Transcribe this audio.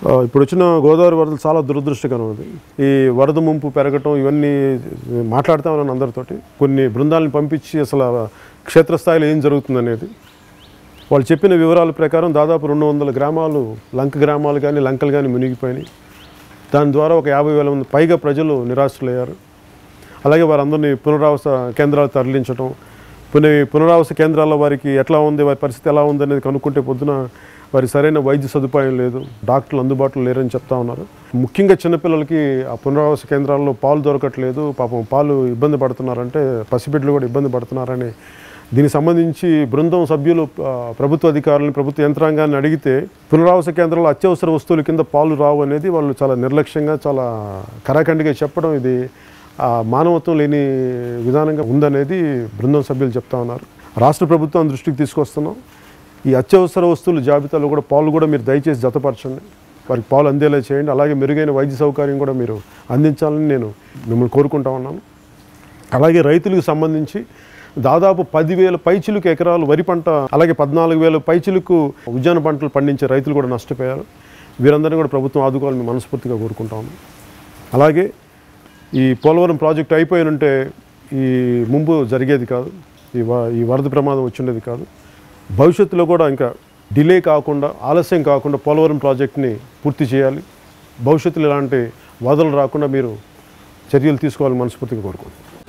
ఇప్పుడు వచ్చిన గోదావరి వరదలు చాలా దురదృష్టకరం అది. ఈ వరద ముంపు పెరగటం ఇవన్నీ మాట్లాడుతామని అందరితోటి కొన్ని బృందాలను పంపించి అసలు క్షేత్రస్థాయిలో ఏం జరుగుతుందనేది వాళ్ళు చెప్పిన వివరాల ప్రకారం దాదాపు 200 గ్రామాలు లంక గ్రామాలు కానీ లంకలు కానీ మునిగిపోయినాయి. దాని ద్వారా ఒక 50,000 మంది పైగా ప్రజలు నిరాశ్రులయ్యారు. అలాగే వారందరినీ పునరావాస కేంద్రాలు తరలించడం, పునరావాస కేంద్రాల్లో వారికి ఎట్లా ఉంది, వారి పరిస్థితి ఎలా ఉంది అనేది కనుక్కుంటే పొద్దున వారి సరైన వైద్య సదుపాయం లేదు, డాక్టర్లు అందుబాటులో లేరని చెప్తా ఉన్నారు. ముఖ్యంగా చిన్నపిల్లలకి ఆ పునరావాస కేంద్రాల్లో పాలు దొరకట్లేదు, పాపం పాలు ఇబ్బంది పడుతున్నారంటే పసిబిడ్డలు కూడా ఇబ్బంది పడుతున్నారని దీనికి సంబంధించి బృందం సభ్యులు ప్రభుత్వ అధికారులను ప్రభుత్వ యంత్రాంగాన్ని అడిగితే పునరావాస కేంద్రాల్లో అత్యవసర వస్తువుల కింద పాలు రావు అనేది వాళ్ళు చాలా నిర్లక్ష్యంగా చాలా కరాఖండిగా చెప్పడం ఇది మానవత్వం లేని విధానంగా ఉందనేది బృందం సభ్యులు చెప్తా ఉన్నారు. రాష్ట్ర ప్రభుత్వం దృష్టికి తీసుకొస్తున్నాం. ఈ అత్యవసర వస్తువుల జాబితాలో కూడా పాలు కూడా మీరు దయచేసి జతపరచండి, వారికి పాలు అందేలా చేయండి. అలాగే మెరుగైన వైద్య సౌకర్యం కూడా మీరు అందించాలని నేను మిమ్మల్ని కోరుకుంటా ఉన్నాను. అలాగే రైతులకు సంబంధించి దాదాపు 10,000 పైచిలుకు ఎకరాలు వరి పంట, అలాగే 14,000 పైచిలుకు ఉద్యాన పంటలు పండించే రైతులు కూడా నష్టపోయారు. వీరందరినీ కూడా ప్రభుత్వం ఆదుకోవాలని మనస్ఫూర్తిగా కోరుకుంటా ఉన్నాం. అలాగే ఈ పోలవరం ప్రాజెక్టు అయిపోయినంటే ఈ ముంపు జరిగేది కాదు, ఈ వరద ప్రమాదం వచ్చిండేది కాదు. భవిష్యత్తులో కూడా ఇంకా డిలే కాకుండా ఆలస్యం కాకుండా పోలవరం ప్రాజెక్ట్ని పూర్తి చేయాలి. భవిష్యత్తులో ఇలాంటి వరదలు రాకుండా మీరు చర్యలు తీసుకోవాలని మనస్ఫూర్తిగా కోరుకుంటున్నాను.